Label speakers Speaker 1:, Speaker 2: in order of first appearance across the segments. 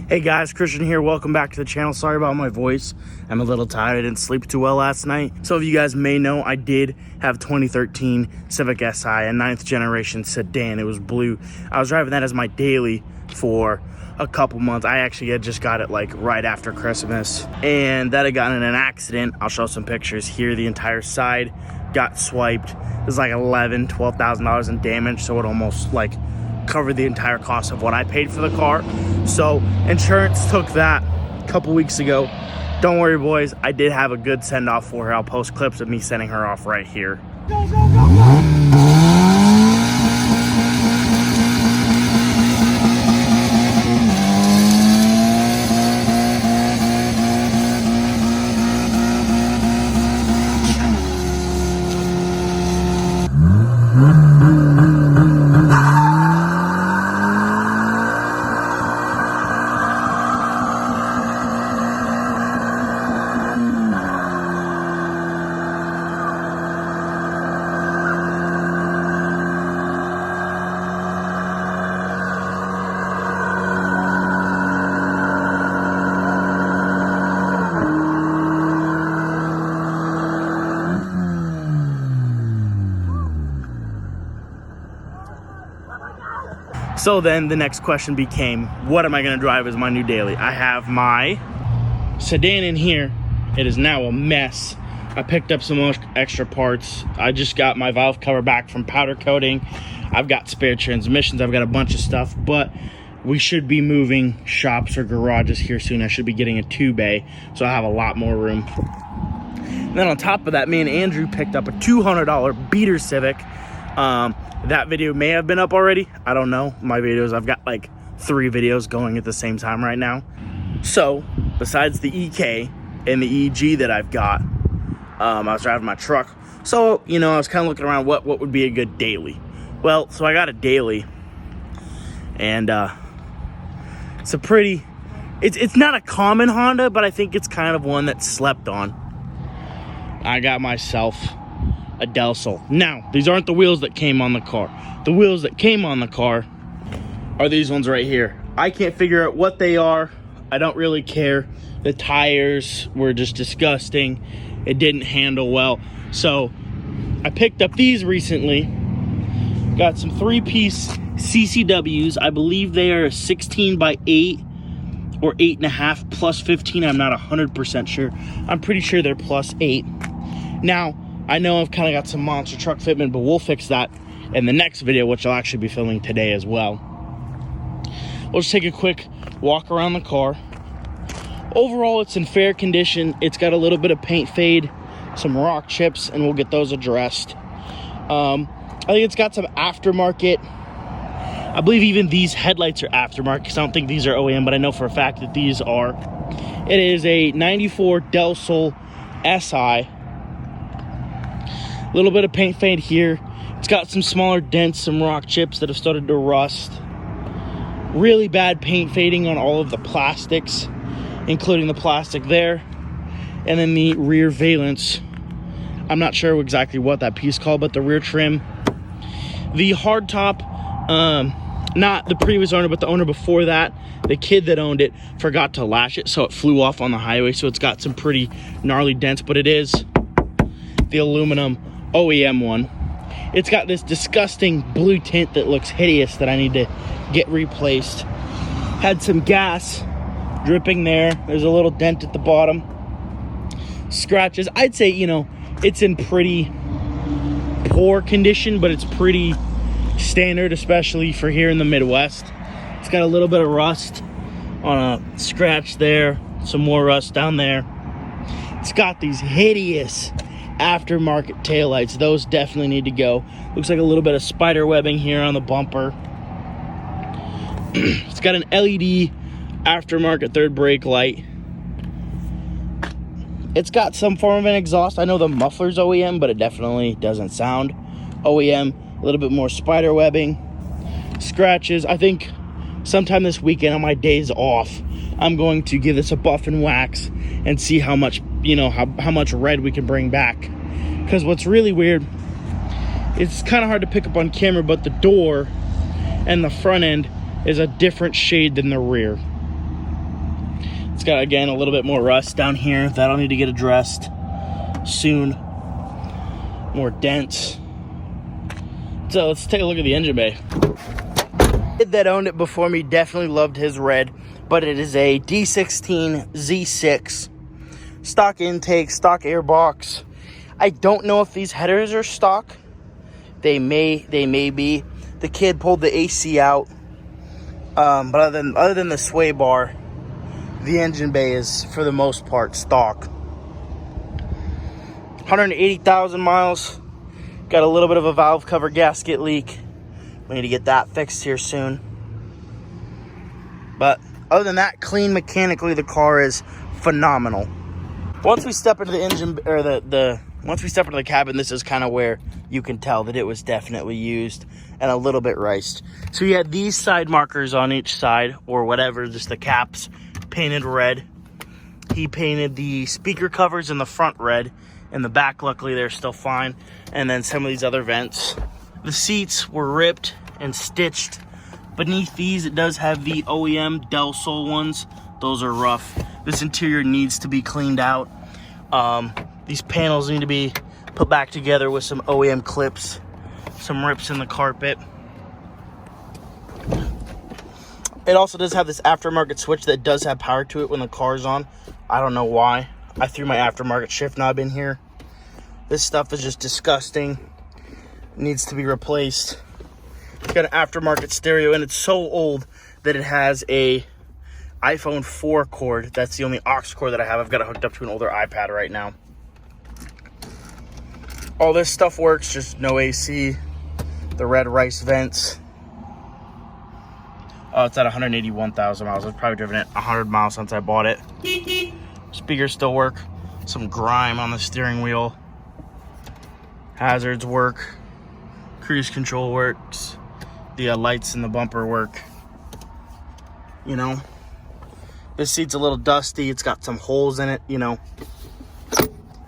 Speaker 1: Hey guys, Christian here. Welcome back to the channel. Sorry about my voice. I'm a little tired. I didn't sleep too well last night. Some of you guys may know I did have 2013 Civic Si, a 9th generation sedan. It was blue. I was driving that as my daily for a couple months. I actually had just got it like right after Christmas, and that had gotten in an accident. I'll show some pictures here. The entire side got swiped. It was like $12,000 in damage, so it almost like covered the entire cost of what I paid for the car. So insurance took that a couple weeks ago. Don't worry, boys, I did have a good send off for her. I'll post clips of me sending her off right here. Go, go, go, go. So then the next question became, what am I going to drive as my new daily? I have my sedan in here. It is now a mess. I picked up some extra parts. I just got my valve cover back from powder coating. I've got spare transmissions. I've got a bunch of stuff, but we should be moving shops or garages here soon. I should be getting a 2-bay, so I have a lot more room. And then on top of that, me and Andrew picked up a $200 beater Civic. That video may have been up already. I don't know. My videos, I've got like 3 videos going at the same time right now. So besides the EK and the EG that I've got, I was driving my truck. So, you know, I was kind of looking around what would be a good daily. Well, so I got a daily, and it's a pretty, it's not a common Honda, but I think it's kind of one that's slept on. I got myself a Del Sol. Now, these aren't the wheels that came on the car. The wheels that came on the car are these ones right here. I can't figure out what they are. I don't really care. The tires were just disgusting. It didn't handle well. So I picked up these recently. Got some 3-piece CCWs. I believe they are 16 by 8 or 8.5 plus 15. I'm not 100% sure. I'm pretty sure they're plus 8. Now, I know I've kind of got some monster truck fitment, but we'll fix that in the next video, which I'll actually be filming today as well. We'll just take a quick walk around the car. Overall, it's in fair condition. It's got a little bit of paint fade, some rock chips, and we'll get those addressed. I think it's got some aftermarket. I believe even these headlights are aftermarket, because I don't think these are OEM, but I know for a fact that these are. It is a 94 Del Sol SI. A little bit of paint fade here. It's got some smaller dents, some rock chips that have started to rust. Really bad paint fading on all of the plastics, including the plastic there. And then the rear valence. I'm not sure exactly what that piece is called, but the rear trim. The hardtop, not the previous owner, but the owner before that, the kid that owned it forgot to lash it, so it flew off on the highway. So it's got some pretty gnarly dents, but it is the aluminum OEM one. It's got this disgusting blue tint that looks hideous that I need to get replaced. Had some gas dripping there. There's a little dent at the bottom. Scratches. I'd say, you know, it's in pretty poor condition, but it's pretty standard, especially for here in the Midwest. It's got a little bit of rust on a scratch there, some more rust down there. It's got these hideous aftermarket taillights. Those definitely need to go. Looks like a little bit of spider webbing here on the bumper. It's got an LED aftermarket third brake light. It's got some form of an exhaust. I know the muffler's OEM, but it definitely doesn't sound OEM. A little bit more spider webbing, scratches. I think sometime this weekend on my days off, I'm going to give this a buff and wax and see how much, you know, how much red we can bring back. Because what's really weird, it's kind of hard to pick up on camera, but the door and the front end is a different shade than the rear. It's got, again, a little bit more rust down here. That'll need to get addressed soon. More dents. So let's take a look at the engine bay. The kid that owned it before me definitely loved his red, but it is a D16 Z6. Stock intake, stock airbox. I don't know if these headers are stock. They may be. The kid pulled the AC out. But other than the sway bar, the engine bay is, for the most part, stock. 180,000 miles. Got a little bit of a valve cover gasket leak. We need to get that fixed here soon. But other than that, clean mechanically, the car is phenomenal. Once we step into the engine, or once we step into the cabin, this is kind of where you can tell that it was definitely used and a little bit riced. So you had these side markers on each side, or whatever, just the caps, painted red. He painted the speaker covers in the front red. In the back, luckily, they're still fine. And then some of these other vents. The seats were ripped and stitched. Beneath these, it does have the OEM Del Sol ones. Those are rough. This interior needs to be cleaned out. These panels need to be put back together with some OEM clips. Some rips in the carpet. It also does have this aftermarket switch that does have power to it when the car's on. I don't know why. I threw my aftermarket shift knob in here. This stuff is just disgusting. It needs to be replaced. It's got an aftermarket stereo, and it's so old that it has a iPhone 4 cord. That's the only aux cord that I have. I've got it hooked up to an older iPad right now. All this stuff works, just no AC. The red rice vents. Oh, it's at 181,000 miles. I've probably driven it 100 miles since I bought it. Speakers still work. Some grime on the steering wheel. Hazards work. Cruise control works. The lights in the bumper work. You know, this seat's a little dusty. It's got some holes in it, you know.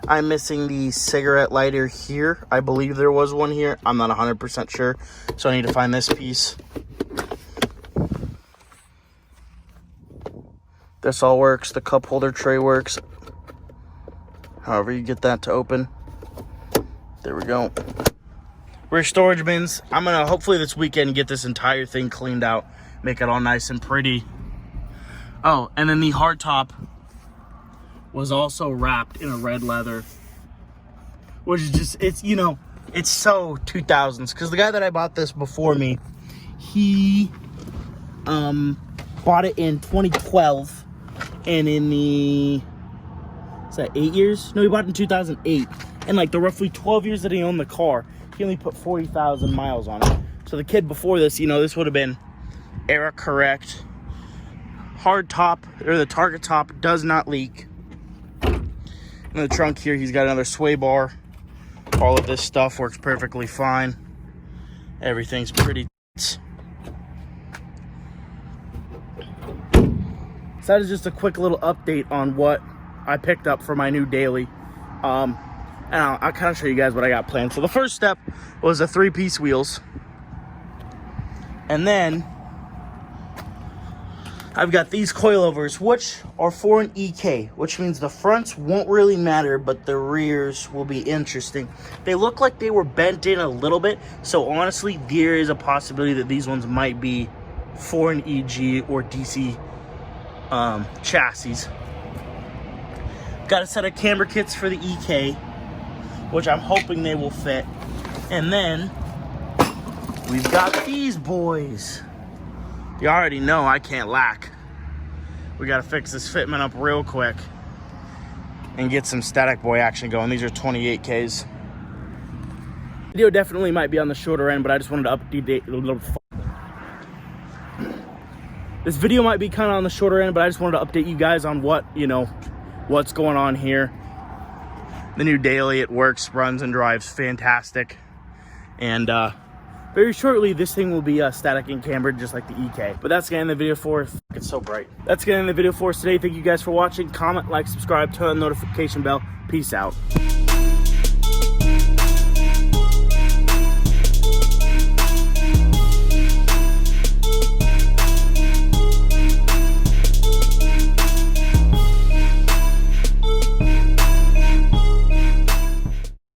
Speaker 1: I'm missing the cigarette lighter here. I believe there was one here. I'm not 100% sure, so I need to find this piece. This all works. The cup holder tray works. However you get that to open. There we go. Rear storage bins. I'm gonna hopefully this weekend get this entire thing cleaned out, make it all nice and pretty. Oh, and then the hardtop was also wrapped in a red leather, which is just, it's, you know, it's so 2000s, because the guy that I bought this before me, he bought it in 2012, and in the, is that 8 years? No, he bought it in 2008, and like the roughly 12 years that he owned the car, he only put 40,000 miles on it. So the kid before this, you know, this would have been era correct. Hard top, or the target top, does not leak. In the trunk here, he's got another sway bar. All of this stuff works perfectly fine. Everything's pretty. So that is just a quick little update on what I picked up for my new daily. And I'll kind of show you guys what I got planned. So the first step was the 3-piece wheels. And then I've got these coilovers, which are for an EK, which means the fronts won't really matter, but the rears will be interesting. They look like they were bent in a little bit, so honestly, there is a possibility that these ones might be for an EG or DC chassis. Got a set of camber kits for the EK, which I'm hoping they will fit. And then we've got these boys. You already know I can't lack. We gotta fix this fitment up real quick and get some static boy action going. These are 28Ks. Video definitely might be on the shorter end, but I just wanted to update. This video might be kind of on the shorter end, but I just wanted to update you guys on what, you know, what's going on here. The new daily, it works, runs and drives fantastic. And very shortly, this thing will be static and cambered just like the EK. But that's gonna end the video for, it's so bright. That's gonna end the video for us today. Thank you guys for watching. Comment, like, subscribe, turn on the notification bell. Peace out.